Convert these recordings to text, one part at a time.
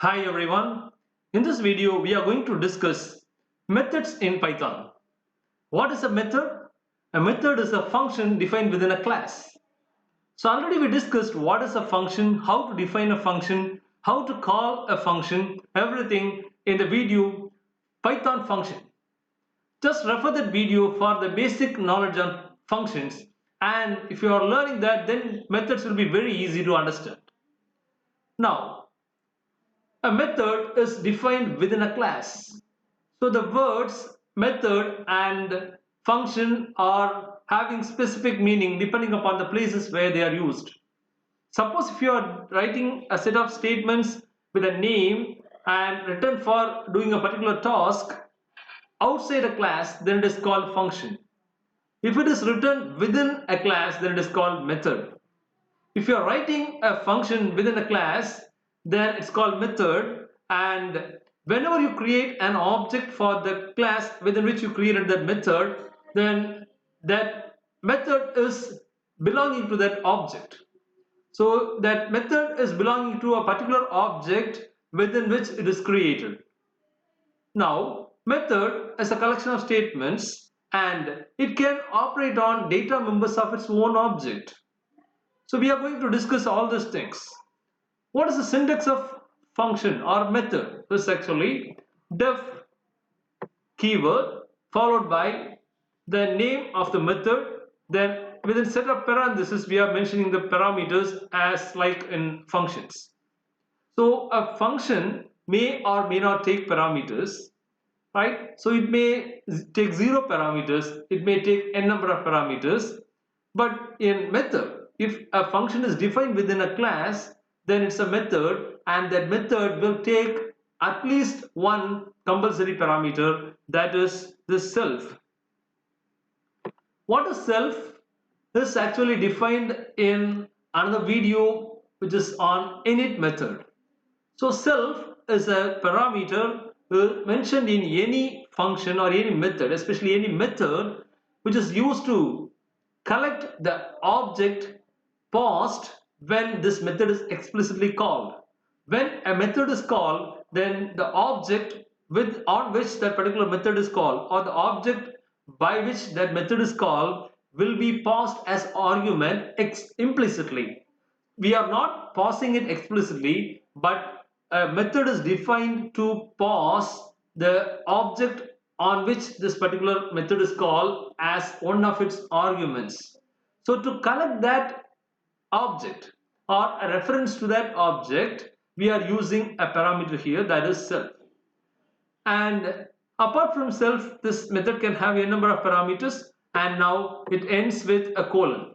Hi everyone. In this video we are going to discuss methods in Python. What is a method? A method is a function defined within a class. So already we discussed what is a function, how to define a function, how to call a function, everything in the video Python function. Just refer that video for the basic knowledge on functions, and if you are learning that, then methods will be very easy to understand. Now, a method is defined within a class. So the words method and function are having specific meaning depending upon the places where they are used. Suppose if you are writing a set of statements with a name and written for doing a particular task outside a class, then it is called function. If it is written within a class, then it is called method. If you are writing a function within a class, then it's called method, and whenever you create an object for the class within which you created that method, then that method is belonging to that object. So that method is belonging to a particular object within which it is created. Now, method is a collection of statements and it can operate on data members of its own object. So we are going to discuss all these things. What is the syntax of function or method? This is actually def keyword followed by the name of the method. Then within set of parentheses we are mentioning the parameters as like in functions. So a function may or may not take parameters, right? So it may take 0 parameters, it may take n number of parameters, but in method, if a function is defined within a class, then it's a method, and that method will take at least one compulsory parameter, that is the self. What is self? This is actually defined in another video which is on init method. So self is a parameter mentioned in any function or any method, especially any method which is used to collect the object paused when this method is explicitly called. When a method is called, then the object on which that particular method is called, or the object by which that method is called, will be paused as argument implicitly. We are not pausing it explicitly, but a method is defined to pause the object on which this particular method is called as one of its arguments. So to collect that object or a reference to that object, we are using a parameter here, that is self. And apart from self, this method can have a number of parameters, and now it ends with a colon.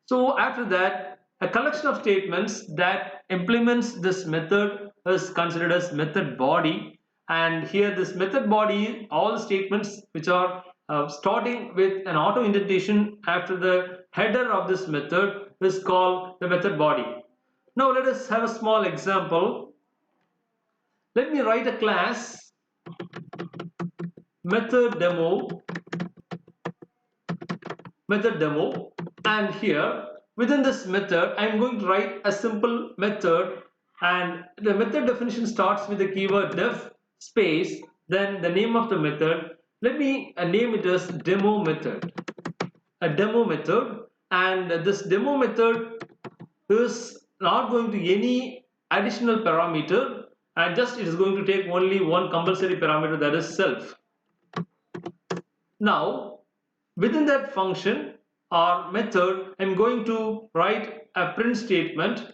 So after that, a collection of statements that implements this method is considered as method body. And here this method body, all the statements which are starting with an auto indentation after the header of this method is called the method body. Now let us have a small example. Let me write a class method demo, and here within this method I am going to write a simple method, and the method definition starts with the keyword def space, then the name of the method. Let me name it as demo method, a demo method, and this demo method is not going to any additional parameter, and just it is going to take only one compulsory parameter, that is self. Now within that function or method, I'm going to write a print statement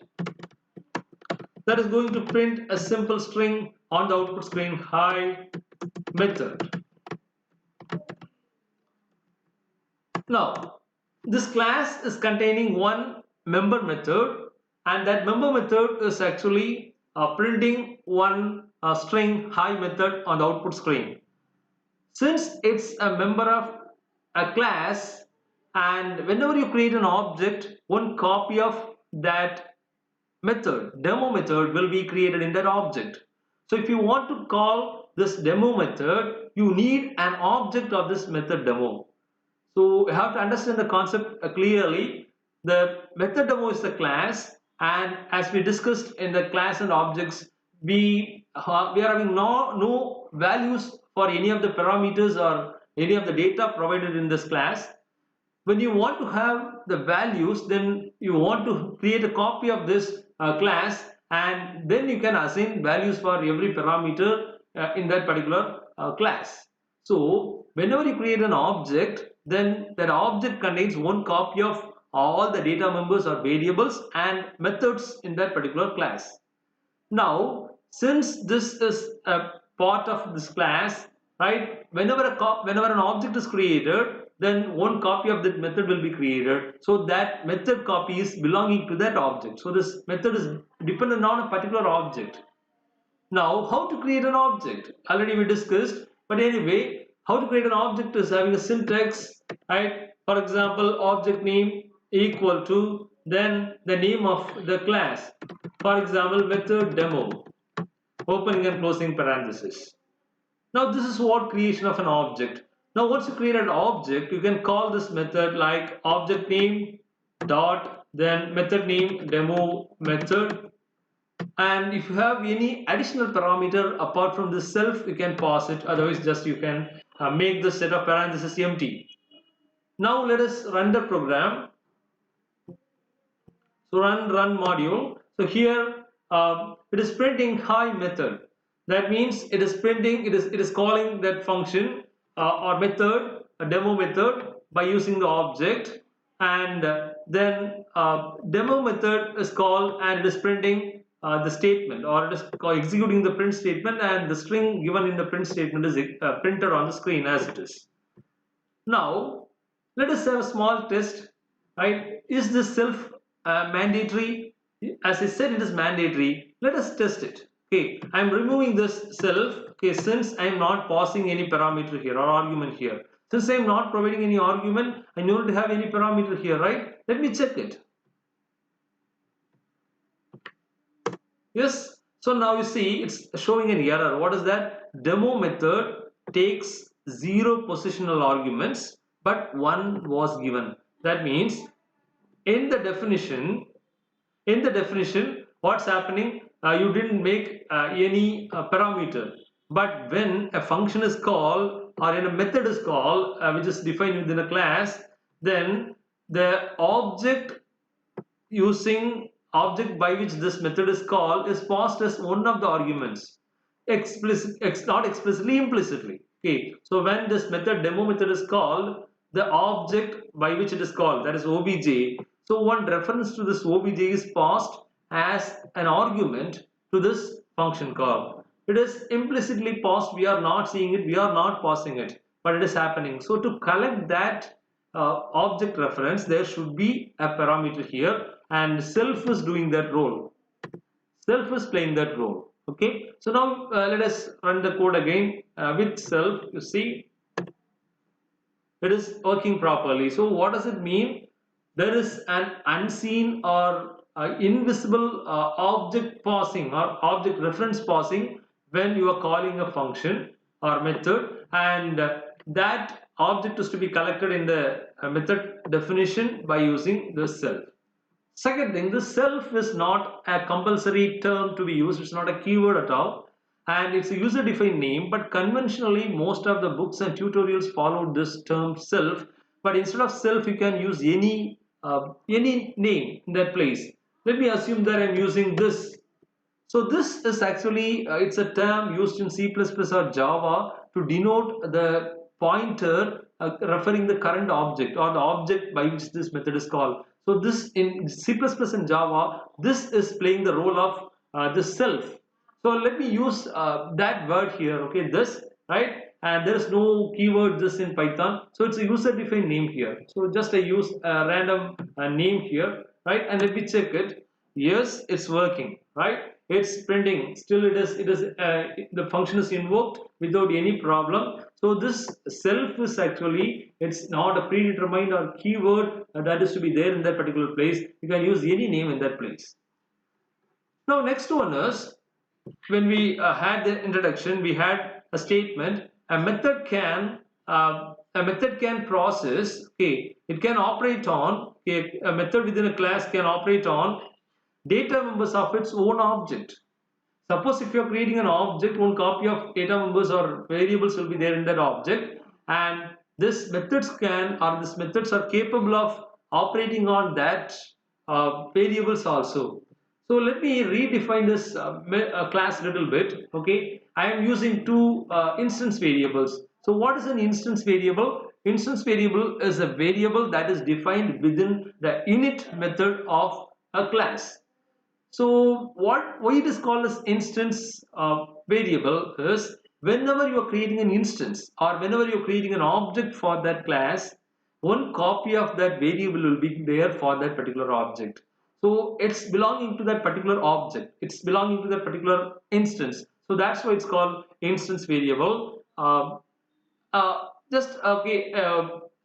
that is going to print a simple string on the output screen, hi method. Now this class is containing one member method, and that member method is actually printing one string hi method on the output screen. Since it's a member of a class, and whenever you create an object, one copy of that method, demo method, will be created in that object. So if you want to call this demo method, you need an object of this method demo. So you have to understand the concept clearly. The method demo is the class, and as we discussed in the class and objects we are having no values for any of the parameters or any of the data provided in this class. When you want to have the values, then you want to create a copy of this class, and then you can assign values for every parameter in that particular class. So whenever you create an object, then that object contains one copy of all the data members or variables and methods in that particular class. Now, since this is a part of this class, right? Whenever an object is created, then one copy of that method will be created. So that method copy is belonging to that object. So this method is dependent on a particular object. Now, how to create an object? Already we discussed, but anyway, how to create an object is having a syntax, right? For example, object name equal to then the name of the class. For example, method demo, opening and closing parenthesis. Now, this is what creation of an object. Now, once you create an object, you can call this method like object name dot then method name demo method, and if you have any additional parameter apart from this self, you can pass it, otherwise just you can make the set of parentheses empty. Now let us run the program. So run module. So here it is printing hi method. That means it is printing, it is calling that function or method, a demo method, by using the object, and then demo method is called and it is printing the statement, or it is executing the print statement, and the string given in the print statement is printed on the screen as it is. Now, let us have a small test, right? Is this self mandatory? As I said, it is mandatory. Let us test it. Okay, I am removing this self. Okay, since I am not passing any parameter here or argument here. Since I am not providing any argument, I don't have any parameter here, right? Let me check it. Yes. So now you see it's showing an error. What is that? Demo method takes 0 positional arguments, but 1 was given. That means in the definition, what's happening? You didn't make any parameter, but when a function is called or when a method is called, which is defined within a class, then the object by which this method is called is passed as one of the arguments, not explicitly, implicitly. Okay, so when this demo method is called, the object by which it is called, that is obj, so one reference to this obj is passed as an argument to this function call. It is implicitly passed, we are not seeing it, we are not passing it, but it is happening. So to collect that object reference, there should be a parameter here, and self is doing that role. Self is playing that role. Okay, so now let us run the code again with self. You see, it is working properly. So what does it mean? There is an unseen or invisible object passing or object reference passing when you are calling a function or method, and that object is to be collected in the method definition by using the self. Second thing, the self is not a compulsory term to be used. It's not a keyword at all, and it's a user-defined name, but conventionally most of the books and tutorials follow this term self, but instead of self you can use any name in that place. Let me assume that I'm using this. So this is actually it's a term used in C++ or Java to denote the pointer referring the current object or the object by which this method is called. So this in C++ and Java, this is playing the role of the self. So let me use that word here, okay, this, right? And there is no keyword this in Python, so it's a user-defined name here. So just I use a random name here, right? And let me check it. Yes, it's working, right? It's printing. Still, the function is invoked without any problem. So this self is actually, it's not a predetermined or keyword that is to be there in that particular place. You can use any name in that place. Now next one is, when we had the introduction, we had a statement. A method can process. Okay, it can operate on. Okay, a method within a class can operate on data members of its own object. Suppose if you're creating an object, one copy of data members or variables will be there in that object, and this methods can or this methods are capable of operating on that variables also. So let me redefine this class a little bit. Okay, I am using two instance variables. So what is an instance variable? Instance variable is a variable that is defined within the init method of a class. So why it is called as instance variable is whenever you are creating an instance or whenever you are creating an object for that class, one copy of that variable will be there for that particular object. So it's belonging to that particular object. It's belonging to that particular instance. So that's why it's called instance variable. Just okay.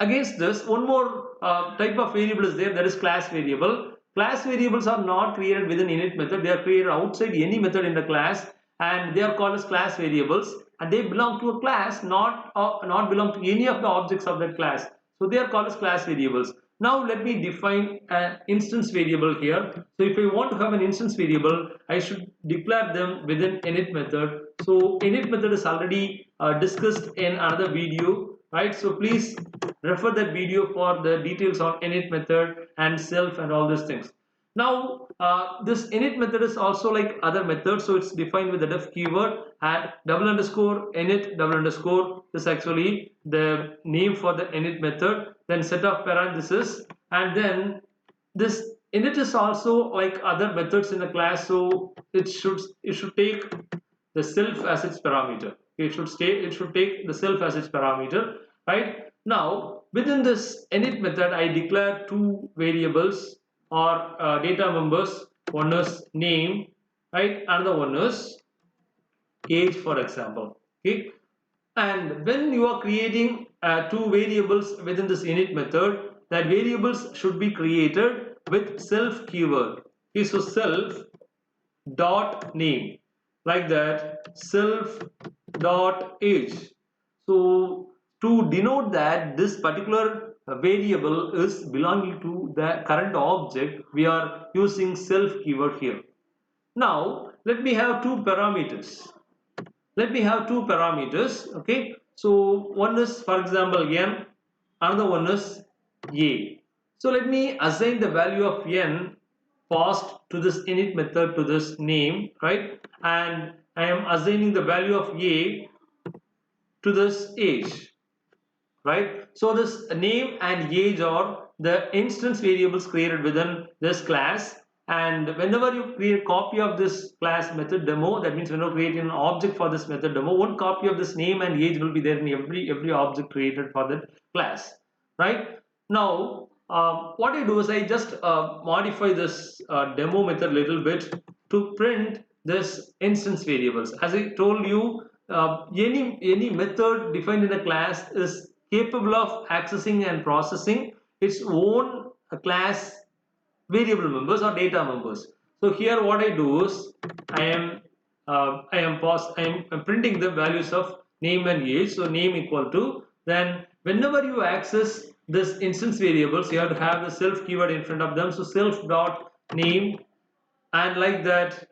Against this, one more type of variable is there. That is class variable. Class variables are not created within init method. They are created outside any method in the class, and they are called as class variables. And they belong to a class, not belong to any of the objects of that class. So they are called as class variables. Now let me define an instance variable here. So if I want to have an instance variable, I should declare them within init method. So init method is already discussed in another video, right? So please refer that video for the details on init method and self and all these things. Now this init method is also like other methods, so it's defined with the def keyword, and double underscore init double underscore is actually the name for the init method, then set of parentheses, and then this init is also like other methods in the class, so it should take the self as its parameter. It should take the self as its parameter, right? Now within this init method I declare two variables or data members. One is name, right? Another one is age, for example. Okay, and when you are creating two variables within this init method, that variables should be created with self keyword. Okay, so self dot name, like that, self dot age. So to denote that this particular variable is belonging to the current object, we are using self keyword here. Now let me have two parameters. Okay, so one is, for example, n, another one is a. So let me assign the value of n passed to this init method to this name, right? And I am assigning the value of a to this age, right? So this name and age are the instance variables created within this class, and whenever you create a copy of this class method demo, that means when you create an object for this method demo, one copy of this name and age will be there in every object created for that class, right? Now what I do is I just modify this demo method a little bit to print this instance variables. As I told you, any method defined in a class is capable of accessing and processing its own class variable members or data members. So here what I do is I am printing the values of name and age. So name equal to, then whenever you access this instance variables, you have to have the self keyword in front of them. So self dot name, and like that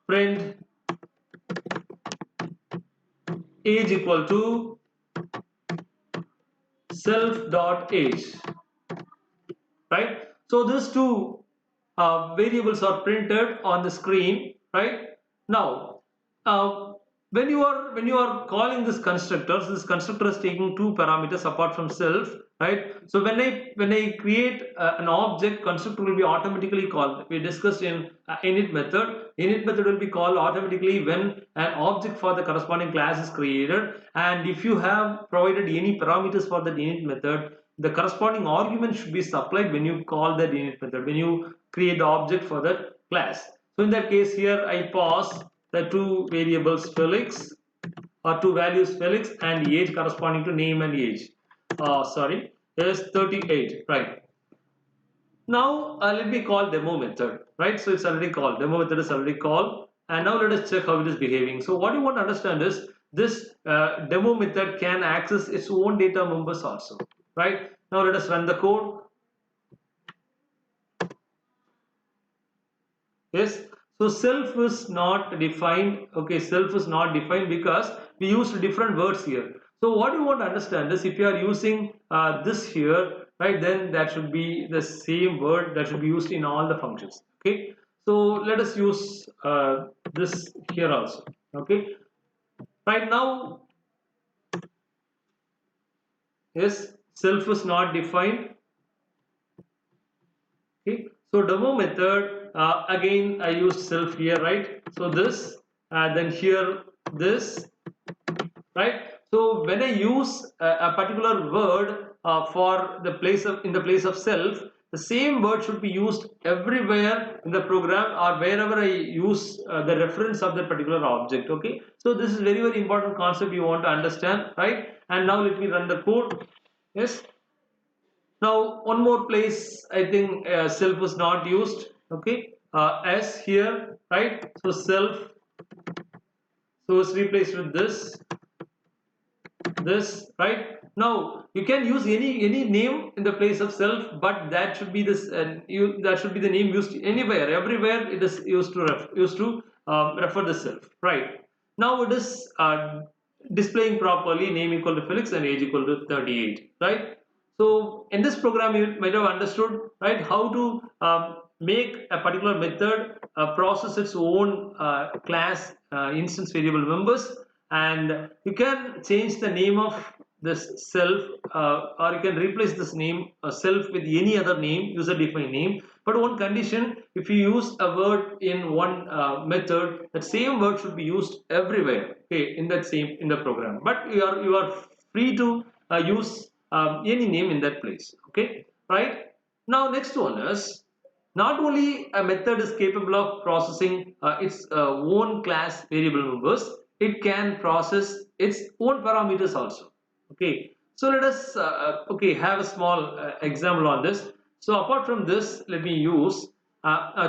print age equal to self dot age, right? So these two variables are printed on the screen, right? Now uh, when you are calling this constructor is taking two parameters apart from self, right? So when I create an object, constructor will be automatically called. We discussed in init method will be called automatically when an object for the corresponding class is created, and if you have provided any parameters for that init method, the corresponding argument should be supplied when you call that init method, when you create the object for that class. So in that case here I pass the two variables Felix, or two values Felix and age corresponding to name and age. Sorry, is 38, right? Now let me call demo method, right? So it's already called, demo method is already called, and now let us check how it is behaving. So what you want to understand is this demo method can access its own data members also, right? Now let us run the code. Yes, So self is not defined. Okay, self is not defined because we used different words here. So what you want to understand is if you are using this here, right, then that should be the same word that should be used in all the functions. Okay, so let us use this here also. Okay, right now, yes, self is not defined. Okay, so demo method, again I use self here, right? So this, then here this, right? So when I use a particular word for the place of in the place of self, the same word should be used everywhere in the program or wherever I use the reference of that particular object. Okay, so this is very important concept you want to understand, right? And now let me run the code. Yes. Now one more place I think self is not used. Okay, s here, right? So self, so it's replaced with this, right? Now you can use any name in the place of self, but that should be this that should be the name used anywhere, everywhere it is used to refer the self, right? Now it is displaying properly name equal to Felix and age equal to 38, right? So in this program you might have understood, right, how to make a particular method process its own class instance variable members, and you can change the name of this self, or you can replace this name self with any other name, user defined name. But one condition, if you use a word in one method, that same word should be used everywhere, okay, in that same in the program. But you are free to use any name in that place. Okay, right? Now next one is, not only a method is capable of processing its own class variable members, it can process its own parameters also. Okay, so let us okay, have a small example on this. So apart from this, let me use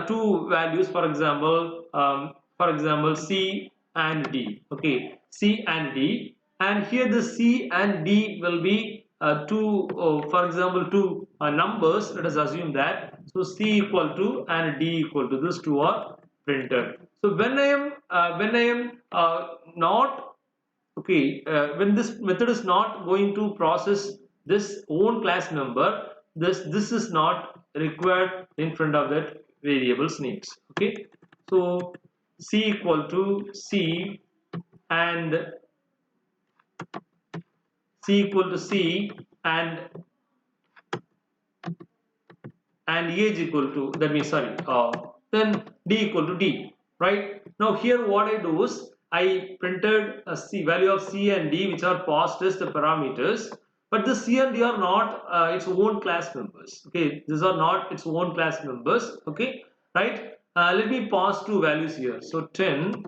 two values, for example C and D. Okay, C and D, and here the C and D will be two, for example, two numbers. Let us assume that. So C equal to and D equal to, this two are printed. So when I am not, okay, when this method is not going to process this own class member, this is not required in front of that variable's names. Okay, so C equal to C and C equal to C and age equal to, that means, sorry, then D equal to D, right? Now here what I do is I printed a C value of C and D, which are passed as the parameters, but the C and D are not its own class members. Okay, these are not its own class members. Okay, right? Let me pass two values here. So 10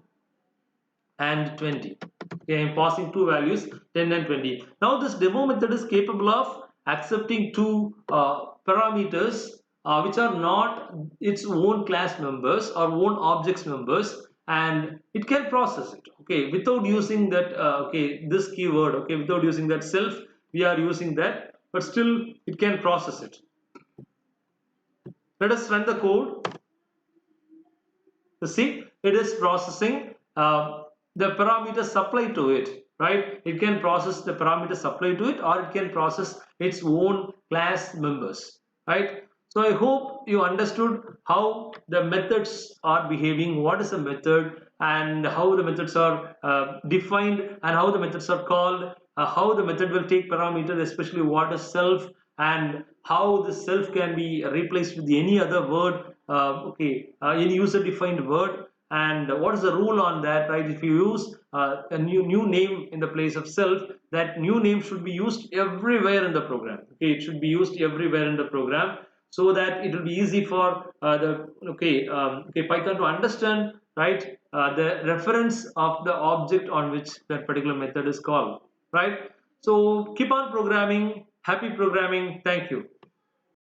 and 20. Okay, I'm passing two values, 10 and 20. Now this demo method is capable of accepting two parameters which are not its own class members or own objects members, and it can process it, okay, without using that okay, this keyword, okay, without using that self. We are using that, but still it can process it. Let us run the code. You see, it is processing the parameters supplied to it, right? It can process the parameters supplied to it, or it can process its own class members, right? So I hope you understood how the methods are behaving, what is a method, and how the methods are defined, and how the methods are called, how the method will take parameters, especially what is self, and how the self can be replaced with any other word, okay, any user defined word, and what is the rule on that, right? If you use a new name in the place of self, that new name should be used everywhere in the program. Okay, it should be used everywhere in the program, so that it will be easy for the okay, okay, Python to understand, right, the reference of the object on which that particular method is called, right? So keep on programming. Happy programming. Thank you.